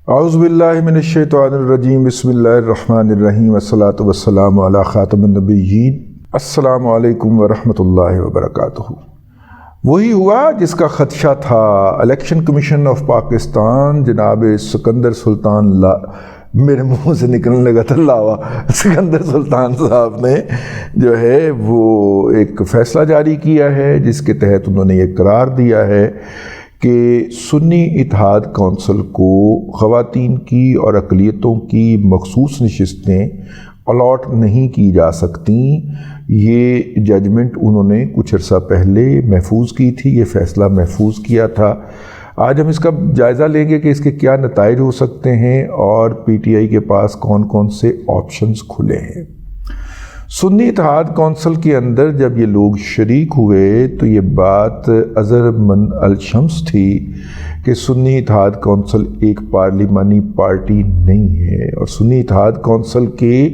اعوذ باللہ من الشیطان الرجیم، بسم اللہ الرحمن الرحیم، والصلاة والسلام علی خاتم النبیین۔ السلام علیکم ورحمۃ اللہ وبرکاتہ۔ وہی ہوا جس کا خدشہ تھا۔ الیکشن کمیشن آف پاکستان جناب سکندر سلطان میرے منہ سے نکلنے لگا تھا لاوا، سکندر سلطان صاحب نے جو ہے وہ ایک فیصلہ جاری کیا ہے جس کے تحت انہوں نے یہ قرار دیا ہے کہ سنی اتحاد کونسل کو خواتین کی اور اقلیتوں کی مخصوص نشستیں الاٹ نہیں کی جا سکتیں۔ یہ ججمنٹ انہوں نے کچھ عرصہ پہلے محفوظ کی تھی، یہ فیصلہ محفوظ کیا تھا۔ آج ہم اس کا جائزہ لیں گے کہ اس کے کیا نتائج ہو سکتے ہیں اور پی ٹی آئی کے پاس کون کون سے آپشنز کھلے ہیں۔ سنی اتحاد کونسل کے اندر جب یہ لوگ شریک ہوئے تو یہ بات ازر من الشمس تھی کہ سنی اتحاد کونسل ایک پارلیمانی پارٹی نہیں ہے، اور سنی اتحاد کونسل کے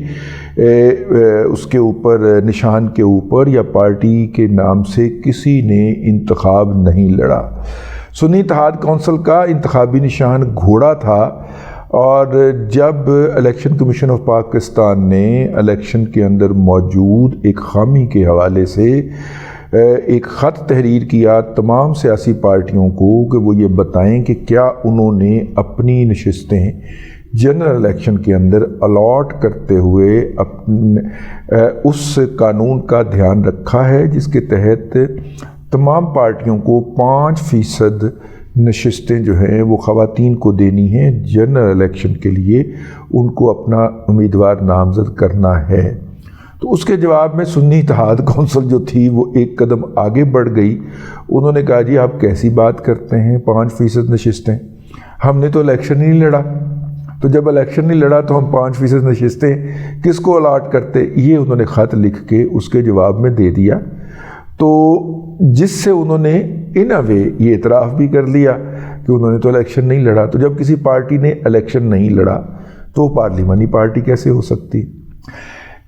اس کے اوپر نشان کے اوپر یا پارٹی کے نام سے کسی نے انتخاب نہیں لڑا۔ سنی اتحاد کونسل کا انتخابی نشان گھوڑا تھا، اور جب الیکشن کمیشن آف پاکستان نے الیکشن کے اندر موجود ایک خامی کے حوالے سے ایک خط تحریر کیا تمام سیاسی پارٹیوں کو کہ وہ یہ بتائیں کہ کیا انہوں نے اپنی نشستیں جنرل الیکشن کے اندر الاٹ کرتے ہوئے اس قانون کا دھیان رکھا ہے جس کے تحت تمام پارٹیوں کو 5% نشستیں جو ہیں وہ خواتین کو دینی ہیں۔ جنرل الیکشن کے لیے ان کو اپنا امیدوار نامزد کرنا ہے۔ تو اس کے جواب میں سنی اتحاد کونسل جو تھی وہ ایک قدم آگے بڑھ گئی۔ انہوں نے کہا جی آپ کیسی بات کرتے ہیں، 5% نشستیں، ہم نے تو الیکشن ہی نہیں لڑا، تو جب الیکشن نہیں لڑا تو ہم 5% نشستیں کس کو الاٹ کرتے۔ یہ انہوں نے خط لکھ کے اس کے جواب میں دے دیا، تو جس سے انہوں نے ان اے وے یہ اعتراف بھی کر لیا کہ انہوں نے تو الیکشن نہیں لڑا۔ تو جب کسی پارٹی نے الیکشن نہیں لڑا تو وہ پارلیمانی پارٹی کیسے ہو سکتی؟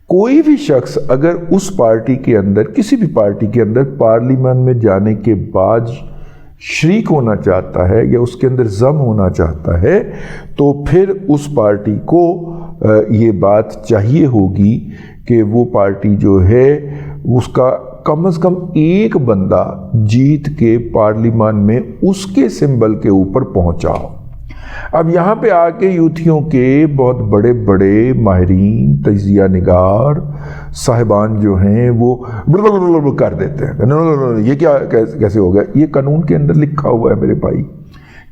کوئی بھی شخص اگر اس پارٹی کے اندر، کسی بھی پارٹی کے اندر پارلیمان میں جانے کے بعد شریک ہونا چاہتا ہے یا اس کے اندر ضم ہونا چاہتا ہے تو پھر اس پارٹی کو یہ بات چاہیے ہوگی کہ وہ پارٹی جو ہے اس کا کم از کم ایک بندہ جیت کے پارلیمان میں اس کے سمبل کے اوپر پہنچاؤ۔ اب یہاں پہ آ کے یوتھیوں کے بہت بڑے بڑے ماہرین، تجزیہ نگار صاحبان جو ہیں وہ کر دیتے ہیں، یہ کیا کیسے ہو گیا؟ یہ قانون کے اندر لکھا ہوا ہے میرے بھائی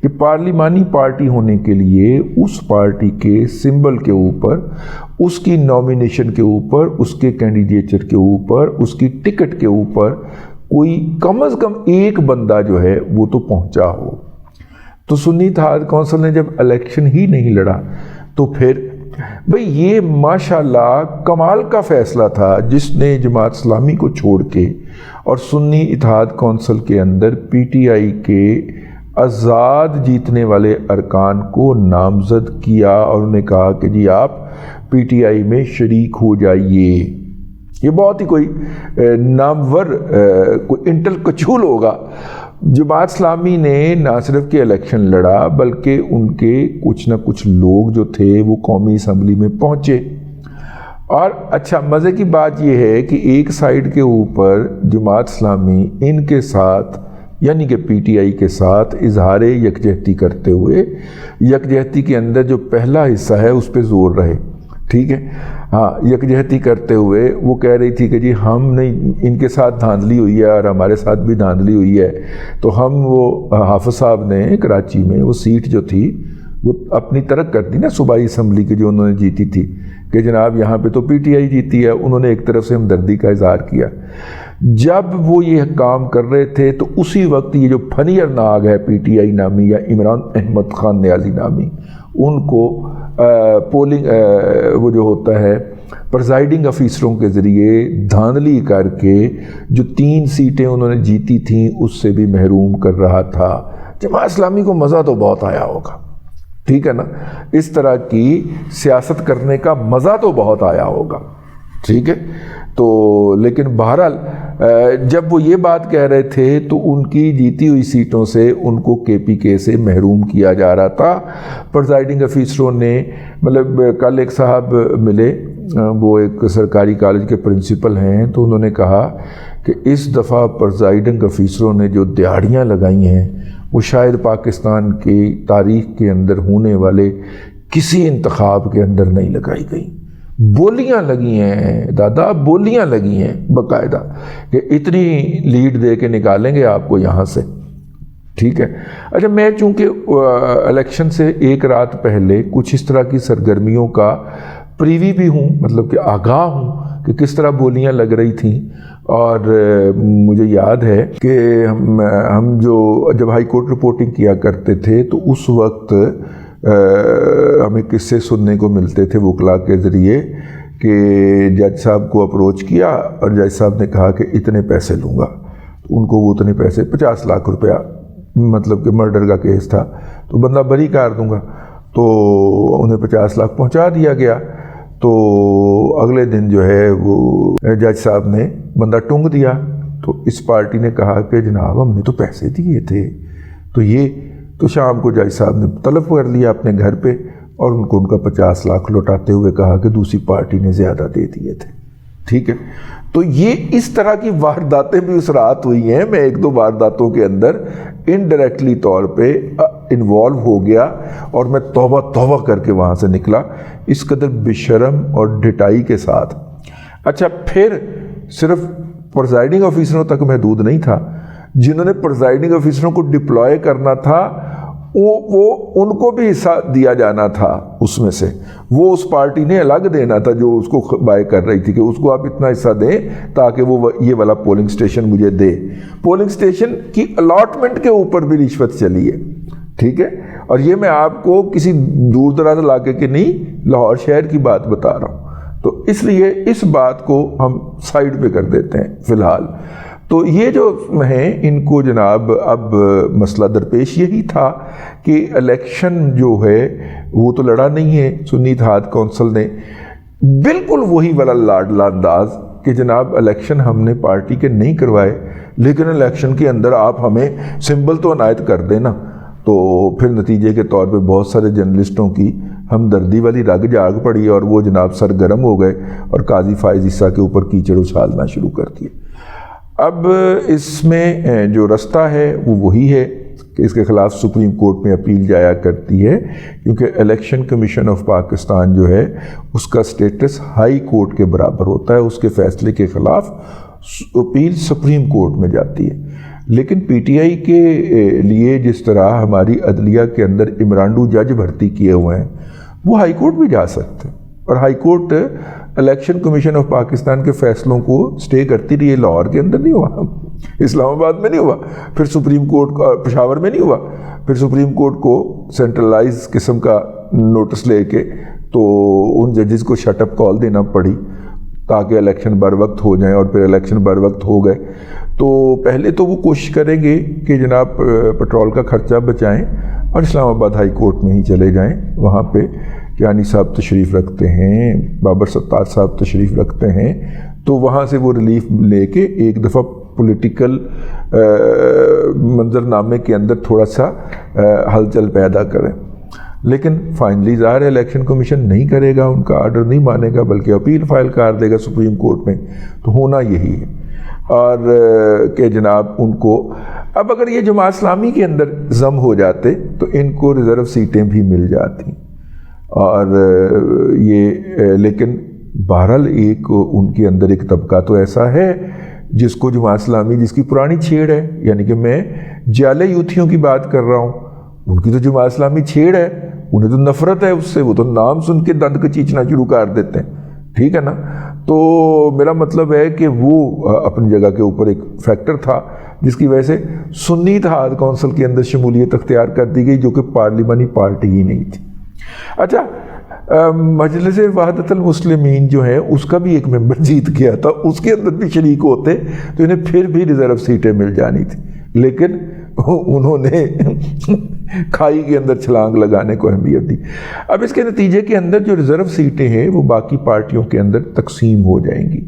کہ پارلیمانی پارٹی ہونے کے لیے اس پارٹی کے سمبل کے اوپر، اس کی نامینیشن کے اوپر، اس کے کینڈیڈیچر کے اوپر، اس کی ٹکٹ کے اوپر کوئی کم از کم ایک بندہ جو ہے وہ تو پہنچا ہو۔ تو سنی اتحاد کونسل نے جب الیکشن ہی نہیں لڑا تو پھر بھئی یہ ماشاءاللہ کمال کا فیصلہ تھا جس نے جماعت اسلامی کو چھوڑ کے اور سنی اتحاد کونسل کے اندر پی ٹی آئی کے آزاد جیتنے والے ارکان کو نامزد کیا، اور انہوں نے کہا کہ جی آپ پی ٹی آئی میں شریک ہو جائیے۔ یہ بہت ہی کوئی نامور کوئی انٹل کچول ہوگا۔ جماعت اسلامی نے نہ صرف کہ الیکشن لڑا بلکہ ان کے کچھ نہ کچھ لوگ جو تھے وہ قومی اسمبلی میں پہنچے۔ اور اچھا مزے کی بات یہ ہے کہ ایک سائیڈ کے اوپر جماعت اسلامی ان کے ساتھ یعنی کہ پی ٹی آئی کے ساتھ اظہار یکجہتی کرتے ہوئے، یکجہتی کے اندر جو پہلا حصہ ہے اس پہ زور رہے، ٹھیک ہے، ہاں، یکجہتی کرتے ہوئے وہ کہہ رہی تھی کہ جی ہم نے ان کے ساتھ دھاندلی ہوئی ہے اور ہمارے ساتھ بھی دھاندلی ہوئی ہے، تو ہم وہ حافظ صاحب نے کراچی میں وہ سیٹ جو تھی وہ اپنی طرف کر دی نا، صوبائی اسمبلی کی جو انہوں نے جیتی تھی، کہ جناب یہاں پہ تو پی ٹی آئی جیتی ہے۔ انہوں نے ایک طرف سے ہمدردی کا اظہار کیا۔ جب وہ یہ کام کر رہے تھے تو اسی وقت یہ جو پھنیر ناگ ہے پی ٹی آئی نامی یا عمران احمد خان نیازی نامی، ان کو پولنگ وہ جو ہوتا ہے پرزائڈنگ افیسروں کے ذریعے دھاندلی کر کے جو 3 سیٹیں انہوں نے جیتی تھیں اس سے بھی محروم کر رہا تھا۔ جماعت اسلامی کو مزہ تو بہت آیا ہوگا، ٹھیک ہے نا، اس طرح کی سیاست کرنے کا مزہ تو بہت آیا ہوگا، ٹھیک ہے۔ تو لیکن بہرحال جب وہ یہ بات کہہ رہے تھے تو ان کی جیتی ہوئی سیٹوں سے ان کو KPK سے محروم کیا جا رہا تھا۔ پریزائڈنگ افیسروں نے مطلب کل ایک صاحب ملے، وہ ایک سرکاری کالج کے پرنسپل ہیں، تو انہوں نے کہا کہ اس دفعہ پریزائڈنگ افیسروں نے جو دیہڑیاں لگائی ہیں وہ شاید پاکستان کی تاریخ کے اندر ہونے والے کسی انتخاب کے اندر نہیں لگائی گئی۔ بولیاں لگی ہیں دادا، بولیاں لگی ہیں باقاعدہ کہ اتنی لیڈ دے کے نکالیں گے آپ کو یہاں سے، ٹھیک ہے۔ اچھا، میں چونکہ الیکشن سے ایک رات پہلے کچھ اس طرح کی سرگرمیوں کا پریوی بھی ہوں، مطلب کہ آگاہ ہوں کہ کس طرح بولیاں لگ رہی تھیں، اور مجھے یاد ہے کہ ہم جب ہائی کورٹ رپورٹنگ کیا کرتے تھے تو اس وقت ہمیں قصے سننے کو ملتے تھے وکلاء کے ذریعے کہ جج صاحب کو اپروچ کیا اور جج صاحب نے کہا کہ اتنے پیسے لوں گا، ان کو وہ اتنے پیسے 50 لاکھ روپیہ، مطلب کہ مرڈر کا کیس تھا تو بندہ بری کر دوں گا، تو انہیں 50 لاکھ پہنچا دیا گیا۔ تو اگلے دن جو ہے وہ جج صاحب نے بندہ ٹونگ دیا، تو اس پارٹی نے کہا کہ جناب ہم نے تو پیسے دیے تھے، تو شام کو جج صاحب نے طلب کر لیا اپنے گھر پہ اور ان کو ان کا 50 لاکھ لوٹاتے ہوئے کہا کہ دوسری پارٹی نے زیادہ دے دیے تھے، ٹھیک ہے۔ تو یہ اس طرح کی وارداتیں بھی اس رات ہوئی ہیں۔ میں ایک دو وارداتوں کے اندر انڈائریکٹلی طور پہ انوالو ہو گیا اور میں توبہ کر کے وہاں سے نکلا، اس قدر بے شرم اور ڈٹائی کے ساتھ۔ اچھا، پھر صرف پریزائڈنگ آفیسروں تک محدود نہیں تھا، جنہوں نے پریزائڈنگ آفیسروں کو ڈپلوائے کرنا تھا وہ ان کو بھی حصہ دیا جانا تھا اس میں سے، وہ اس پارٹی نے الگ دینا تھا جو اس کو بائے کر رہی تھی کہ اس کو آپ اتنا حصہ دیں تاکہ وہ یہ والا پولنگ سٹیشن مجھے دے۔ پولنگ سٹیشن کی الاٹمنٹ کے اوپر بھی رشوت چلی ہے، ٹھیک ہے۔ اور یہ میں آپ کو کسی دور دراز علاقے کے نہیں، لاہور شہر کی بات بتا رہا ہوں، تو اس لیے اس بات کو ہم سائڈ پہ کر دیتے ہیں فی الحال۔ تو یہ جو ہیں ان کو جناب اب مسئلہ درپیش یہی تھا کہ الیکشن جو ہے وہ تو لڑا نہیں ہے سنی اتحاد کونسل نے، بالکل وہی والا لاڈلا انداز کہ جناب الیکشن ہم نے پارٹی کے نہیں کروائے، لیکن الیکشن کے اندر آپ ہمیں سمبل تو عنایت کر دینا۔ تو پھر نتیجے کے طور پہ بہت سارے جرنلسٹوں کی ہمدردی والی رگ جاگ پڑی اور وہ جناب سرگرم ہو گئے اور قاضی فائز عیسیٰ کے اوپر کیچڑ اچھالنا شروع کر دیے۔ اب اس میں جو رستہ ہے وہ وہی ہے کہ اس کے خلاف سپریم کورٹ میں اپیل جایا کرتی ہے، کیونکہ الیکشن کمیشن آف پاکستان جو ہے اس کا سٹیٹس ہائی کورٹ کے برابر ہوتا ہے، اس کے فیصلے کے خلاف اپیل سپریم کورٹ میں جاتی ہے۔ لیکن پی ٹی آئی کے لیے جس طرح ہماری عدلیہ کے اندر عمرانڈو جج بھرتی کیے ہوئے ہیں، وہ ہائی کورٹ بھی جا سکتے ہیں، اور high court election commission of Pakistan کے فیصلوں کو سٹے کرتی رہی ہے۔ لاہور کے اندر نہیں ہوا، اسلام آباد میں نہیں ہوا، پھر سپریم کورٹ کا پشاور میں نہیں ہوا، پھر سپریم کورٹ کو سینٹرلائز قسم کا نوٹس لے کے تو ان ججز کو شٹ اپ کال دینا پڑی تاکہ الیکشن بر وقت ہو جائیں، اور پھر الیکشن بر وقت ہو گئے۔ تو پہلے تو وہ کوشش کریں گے کہ جناب پٹرول کا خرچہ بچائیں اور اسلام آباد ہائی کورٹ میں ہی چلے جائیں، وہاں پہ کیانی صاحب تشریف رکھتے ہیں، بابر ستار صاحب تشریف رکھتے ہیں، تو وہاں سے وہ ریلیف لے کے ایک دفعہ پولیٹیکل منظرنامے کے اندر تھوڑا سا ہلچل پیدا کریں۔ لیکن فائنلی ظاہر ہے الیکشن کمیشن نہیں کرے گا، ان کا آرڈر نہیں مانے گا، بلکہ اپیل فائل کر دے گا سپریم کورٹ میں، تو ہونا یہی ہے۔ اور کہ جناب ان کو اب اگر یہ جماعت اسلامی کے اندر ضم ہو جاتے تو ان کو ریزرو سیٹیں بھی مل جاتی، اور یہ لیکن بہرحال ایک ان کے اندر ایک طبقہ تو ایسا ہے جس کو جماعت اسلامی، جس کی پرانی چھیڑ ہے، یعنی کہ میں جعلی یوتھیوں کی بات کر رہا ہوں، ان کی تو جماعت اسلامی چھیڑ ہے، انہیں تو نفرت ہے اس سے، وہ تو نام سن کے دند کچیچنا شروع کر دیتے ہیں، ٹھیک ہے نا۔ تو میرا مطلب ہے کہ وہ اپنی جگہ کے اوپر ایک فیکٹر تھا جس کی وجہ سے سنی اتحاد کونسل کے اندر شمولیت اختیار کر دی گئی، جو کہ پارلیمانی پارٹی ہی نہیں تھی۔ اچھا، مجلس وحدت المسلمین جو ہے اس کا بھی ایک ممبر جیت گیا تھا، اس کے اندر بھی شریک ہوتے تو انہیں پھر بھی ریزرو سیٹیں مل جانی تھی، لیکن انہوں نے کھائی کے اندر چھلانگ لگانے کو اہمیت دی۔ اب اس کے نتیجے کے اندر جو ریزرو سیٹیں ہیں وہ باقی پارٹیوں کے اندر تقسیم ہو جائیں گی،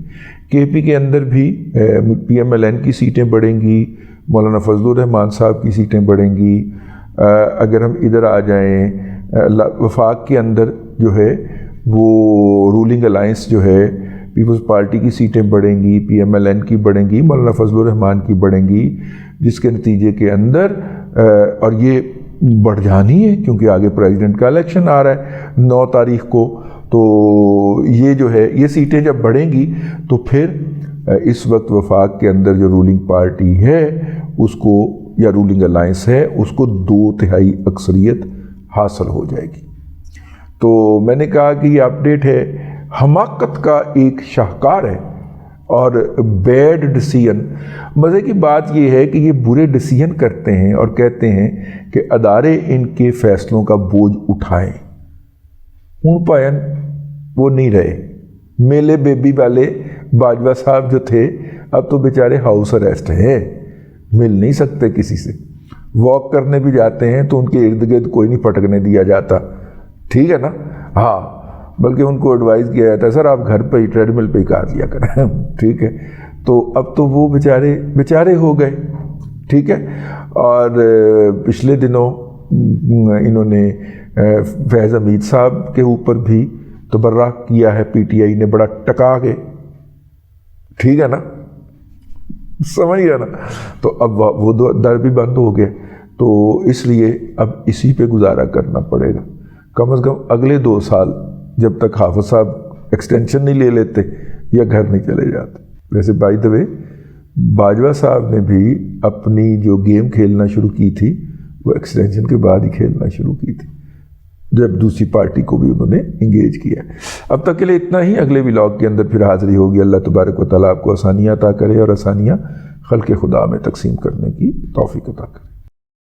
کے پی کے اندر بھی پی ایم ایل این کی سیٹیں بڑھیں گی، مولانا فضل الرحمان صاحب کی سیٹیں بڑھیں گی. اگر ہم ادھر آ جائیں وفاق کے اندر جو ہے وہ رولنگ الائنس جو ہے پیپلز پارٹی کی سیٹیں بڑھیں گی، پی ایم ایل این کی بڑھیں گی، مولانا فضل الرحمان کی بڑھیں گی، جس کے نتیجے کے اندر اور یہ بڑھ جانی ہے کیونکہ آگے پریزیڈنٹ کا الیکشن آ رہا ہے 9 تاریخ کو. تو یہ جو ہے یہ سیٹیں جب بڑھیں گی تو پھر اس وقت وفاق کے اندر جو رولنگ پارٹی ہے اس کو یا رولنگ الائنس ہے اس کو 2/3 اکثریت حاصل ہو جائے گی. تو میں نے کہا کہ یہ اپڈیٹ ہے، حماقت کا ایک شاہکار ہے اور بیڈ ڈیسیژن. مزے کی بات یہ ہے کہ یہ برے ڈیسیژن کرتے ہیں اور کہتے ہیں کہ ادارے ان کے فیصلوں کا بوجھ اٹھائیں. ہون پائن وہ نہیں رہے. میلے بیبی والے باجوہ صاحب جو تھے اب تو بیچارے ہاؤس اریسٹ ہیں، مل نہیں سکتے کسی سے. واک کرنے بھی جاتے ہیں تو ان کے ارد گرد کوئی نہیں پھٹکنے دیا جاتا، ٹھیک ہے نا. ہاں بلکہ ان کو ایڈوائز کیا جاتا ہے سر آپ گھر پہ ہی ٹریڈ مل پہ ہی کار لیا کریں، ٹھیک ہے. تو اب تو وہ بیچارے ہو گئے، ٹھیک ہے. اور پچھلے دنوں انہوں نے فیض حمید صاحب کے اوپر بھی تبرہ کیا ہے پی ٹی آئی نے بڑا ٹکا کے، ٹھیک ہے نا، سمجھ گیا نا. تو اب وہ در بھی بند ہو گئے، تو اس لیے اب اسی پہ گزارا کرنا پڑے گا کم از کم اگلے 2 سال جب تک حافظ صاحب ایکسٹینشن نہیں لے لیتے یا گھر نہیں چلے جاتے. ویسے بائی دا وے باجوہ صاحب نے بھی اپنی جو گیم کھیلنا شروع کی تھی وہ ایکسٹینشن کے بعد ہی کھیلنا شروع کی تھی جب دوسری پارٹی کو بھی انہوں نے انگیج کیا. اب تک کے لیے اتنا ہی، اگلے ولاگ کے اندر پھر حاضری ہوگی. اللہ تبارک و تعالیٰ آپ کو آسانیاں عطا کرے اور آسانیاں خلق خدا میں تقسیم کرنے کی توفیق عطا کرے.